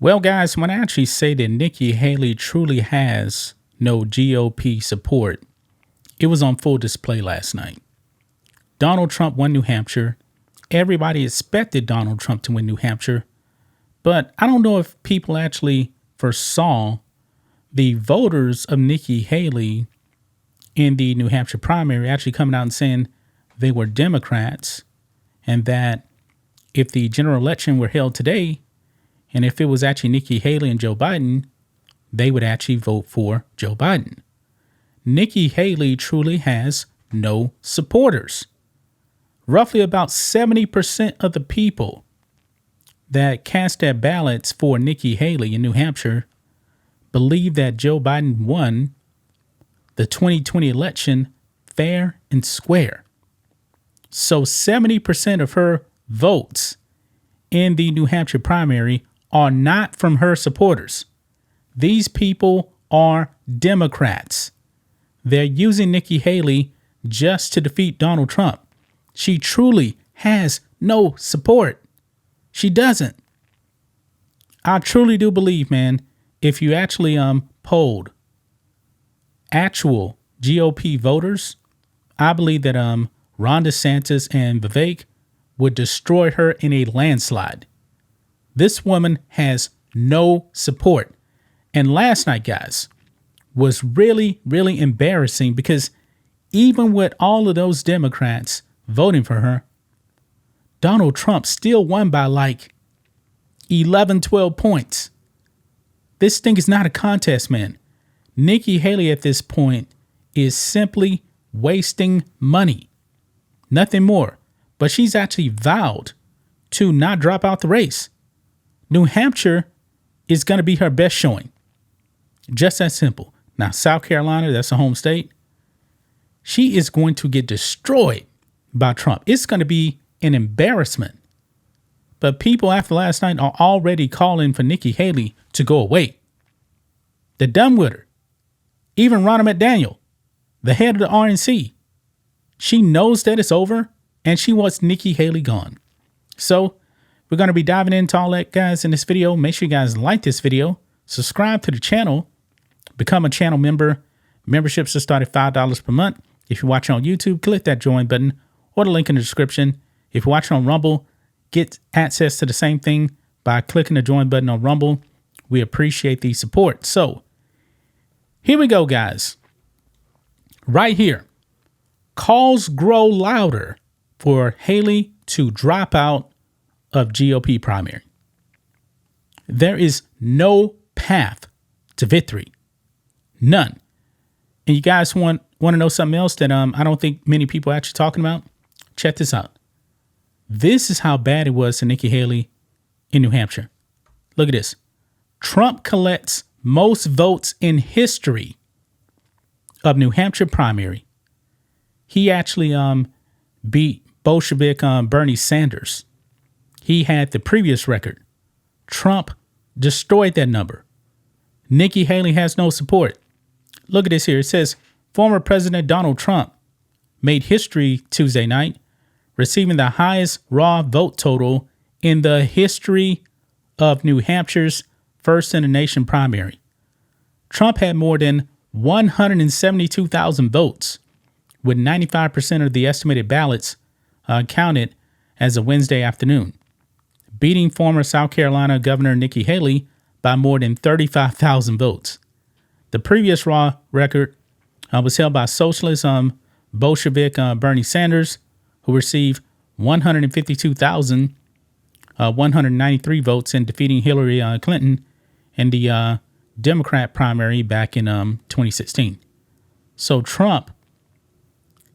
Well, guys, when I actually say that Nikki Haley truly has no GOP support, it was on full display last night. Donald Trump won New Hampshire. Everybody expected Donald Trump to win New Hampshire. But I don't know if people actually foresaw the voters of Nikki Haley in the New Hampshire primary actually coming out and saying they were Democrats, and that if the general election were held today, and if it was actually Nikki Haley and Joe Biden, they would actually vote for Joe Biden. Nikki Haley truly has no supporters. Roughly about 70% of the people that cast their ballots for Nikki Haley in New Hampshire believe that Joe Biden won the 2020 election fair and square. So 70% of her votes in the New Hampshire primary are not from her supporters. These people are Democrats. They're using Nikki Haley just to defeat Donald Trump. She truly has no support. She doesn't. I truly do believe, man, if you actually polled actual GOP voters, I believe that Ron DeSantis and Vivek would destroy her in a landslide. This woman has no support. And last night, guys, was really, really embarrassing because even with all of those Democrats voting for her, Donald Trump still won by like 11, 12 points. This thing is not a contest, man. Nikki Haley at this point is simply wasting money. Nothing more. But she's actually vowed to not drop out the race. New Hampshire is going to be her best showing. Just that simple. Now, South Carolina, that's a home state. She is going to get destroyed by Trump. It's going to be an embarrassment. But people after last night are already calling for Nikki Haley to go away. They're done with her. Even Ronna McDaniel, the head of the RNC, she knows that it's over and she wants Nikki Haley gone. So we're going to be diving into all that, guys, in this video. Make sure you guys like this video, subscribe to the channel, become a channel member. Memberships are start at $5 per month. If you're watching on YouTube, click that join button or the link in the description. If you're watching on Rumble, get access to the same thing by clicking the join button on Rumble. We appreciate the support. So here we go, guys. Right here. Calls grow louder for Haley to drop out of GOP primary. There is no path to victory. None. And you guys want to know something else that I don't think many people are actually talking about? Check this out. This is how bad it was to Nikki Haley in New Hampshire. Look at this. Trump collects most votes in history of New Hampshire primary. He actually beat Bolshevik Bernie Sanders. He had the previous record. Trump destroyed that number. Nikki Haley has no support. Look at this here. It says former President Donald Trump made history Tuesday night, receiving the highest raw vote total in the history of New Hampshire's first in the nation primary. Trump had more than 172,000 votes, with 95% of the estimated ballots counted as of Wednesday afternoon, beating former South Carolina Governor Nikki Haley by more than 35,000 votes. The previous raw record was held by socialist Bolshevik Bernie Sanders, who received 152,193 votes in defeating Hillary Clinton in the Democrat primary back in 2016. So Trump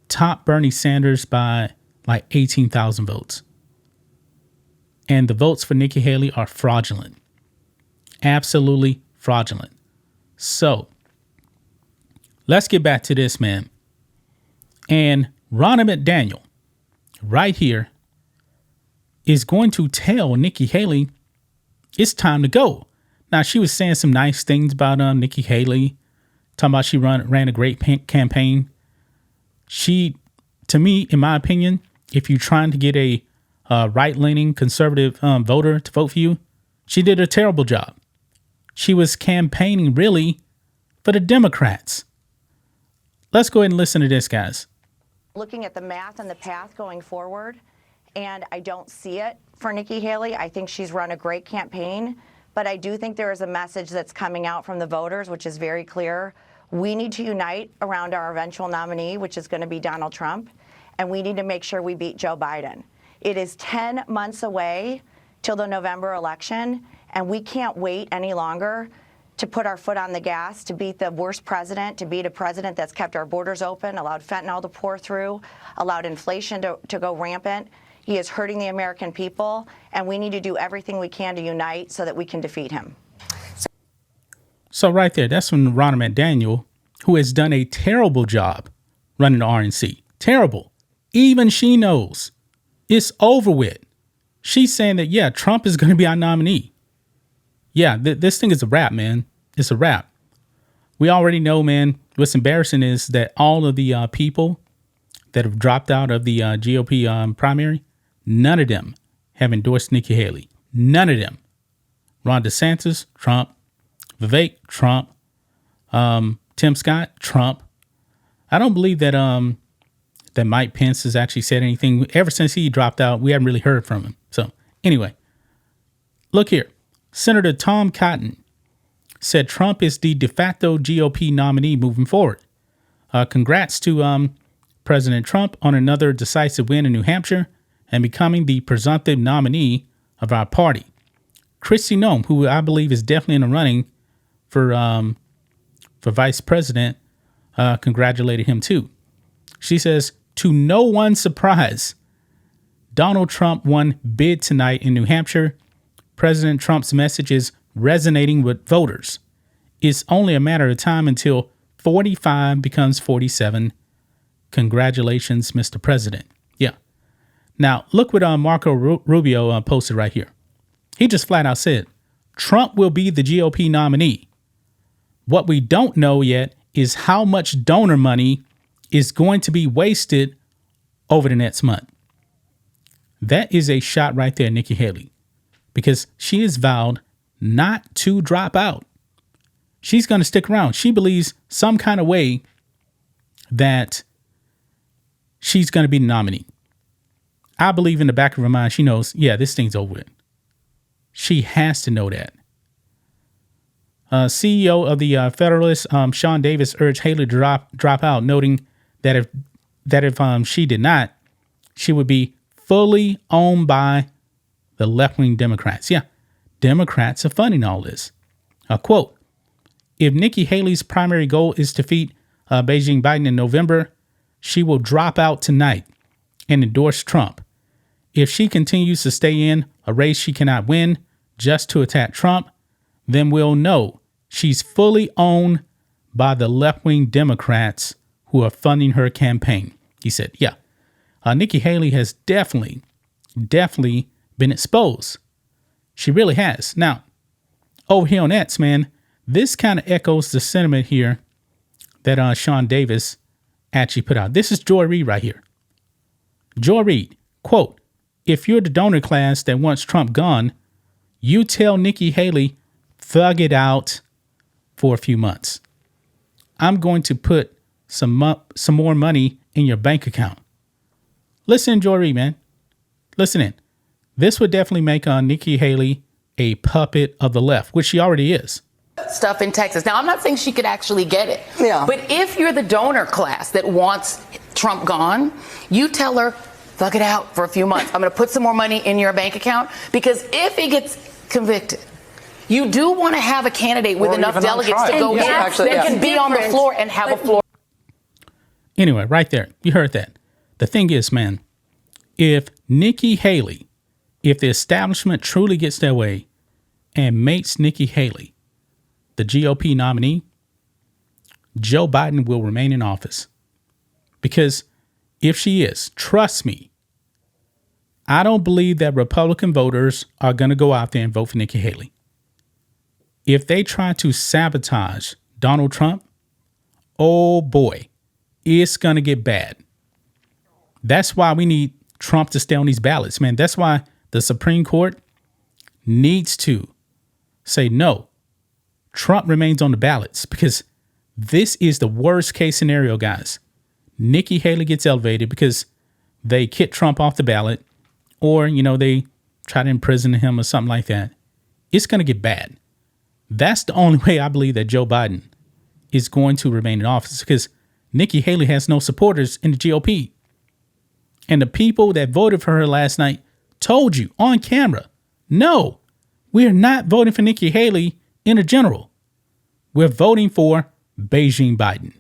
topped Bernie Sanders by like 18,000 votes. And the votes for Nikki Haley are fraudulent. Absolutely fraudulent. So let's get back to this, man. And Ronna McDaniel right here is going to tell Nikki Haley it's time to go. Now, she was saying some nice things about Nikki Haley, talking about she ran a great campaign. She, to me, in my opinion, if you're trying to get a right-leaning conservative voter to vote for you, She did a terrible job. She was campaigning really for the Democrats. Let's go ahead and listen to this, guys. Looking at the math and the path going forward, and I don't see it for Nikki Haley. I think she's run a great campaign, but I do think there is a message that's coming out from the voters, which is very clear. We need to unite around our eventual nominee, which is going to be Donald Trump, and we need to make sure we beat Joe Biden. It is 10 months away till the November election, and we can't wait any longer to put our foot on the gas, to beat the worst president, to beat a president that's kept our borders open, allowed fentanyl to pour through, allowed inflation to go rampant. He is hurting the American people, and we need to do everything we can to unite so that we can defeat him. So right there, that's from Ronna McDaniel, who has done a terrible job running the RNC. Terrible. Even she knows it's over with. She's saying that, yeah, Trump is going to be our nominee. Yeah, this thing is a wrap, man. It's a wrap. We already know, man, what's embarrassing is that all of the people that have dropped out of the GOP primary, none of them have endorsed Nikki Haley. None of them. Ron DeSantis, Trump. Vivek, Trump. Tim Scott, Trump. I don't believe that that Mike Pence has actually said anything. Ever since he dropped out, we haven't really heard from him. So anyway, look here. Senator Tom Cotton said Trump is the de facto GOP nominee moving forward. Congrats to President Trump on another decisive win in New Hampshire and becoming the presumptive nominee of our party. Kristi Noem, who I believe is definitely in the running for vice president, congratulated him too. She says, to no one's surprise, Donald Trump won big tonight in New Hampshire. President Trump's message is resonating with voters. It's only a matter of time until 45 becomes 47. Congratulations, Mr. President. Yeah. Now, look what Marco Rubio posted right here. He just flat out said, Trump will be the GOP nominee. What we don't know yet is how much donor money is going to be wasted over the next month. That is a shot right there, Nikki Haley, because she has vowed not to drop out. She's going to stick around. She believes some kind of way that she's going to be the nominee. I believe in the back of her mind, she knows, yeah, this thing's over with. She has to know that. CEO of the Federalists, Sean Davis, urged Haley to drop out, noting that if she did not, she would be fully owned by the left-wing Democrats. Yeah, Democrats are funding all this. Quote, if Nikki Haley's primary goal is to defeat Beijing Biden in November, she will drop out tonight and endorse Trump. If she continues to stay in a race she cannot win just to attack Trump, then we'll know she's fully owned by the left-wing Democrats who are funding her campaign. He said, yeah, Nikki Haley has definitely been exposed. She really has. Now, over here on X, man, this kind of echoes the sentiment here that Sean Davis actually put out. This is Joy Reid right here. Joy Reid, quote, if you're the donor class that wants Trump gone, you tell Nikki Haley, thug it out for a few months. I'm going to put some more money in your bank account. Listen, Joy Reid, man. Listen in. This would definitely make Nikki Haley a puppet of the left, which she already is. Stuff in Texas. Now, I'm not saying she could actually get it. Yeah. But if you're the donor class that wants Trump gone, you tell her, thug it out for a few months. I'm going to put some more money in your bank account, because if he gets convicted, you do want to have a candidate with enough delegates to go that can be on the floor and have a floor. Anyway, right there, you heard that. The thing is, man, if Nikki Haley, if the establishment truly gets their way and makes Nikki Haley the GOP nominee, Joe Biden will remain in office. Because if she is, trust me, I don't believe that Republican voters are going to go out there and vote for Nikki Haley. If they try to sabotage Donald Trump, oh boy, it's going to get bad. That's why we need Trump to stay on these ballots, man. That's why the Supreme Court needs to say no, Trump remains on the ballots, because this is the worst case scenario, guys. Nikki Haley gets elevated because they kick Trump off the ballot, or, they try to imprison him or something like that. It's going to get bad. That's the only way I believe that Joe Biden is going to remain in office, because Nikki Haley has no supporters in the GOP. And the people that voted for her last night told you on camera, no, we're not voting for Nikki Haley in a general. We're voting for Beijing Biden.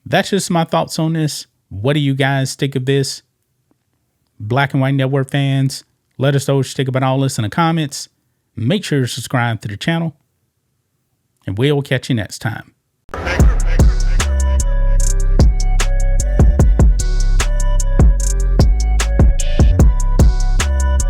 That's just my thoughts on this. What do you guys think of this? Black and White Network fans, let us know what you think about all this in the comments. Make sure to subscribe to the channel, and we'll catch you next time.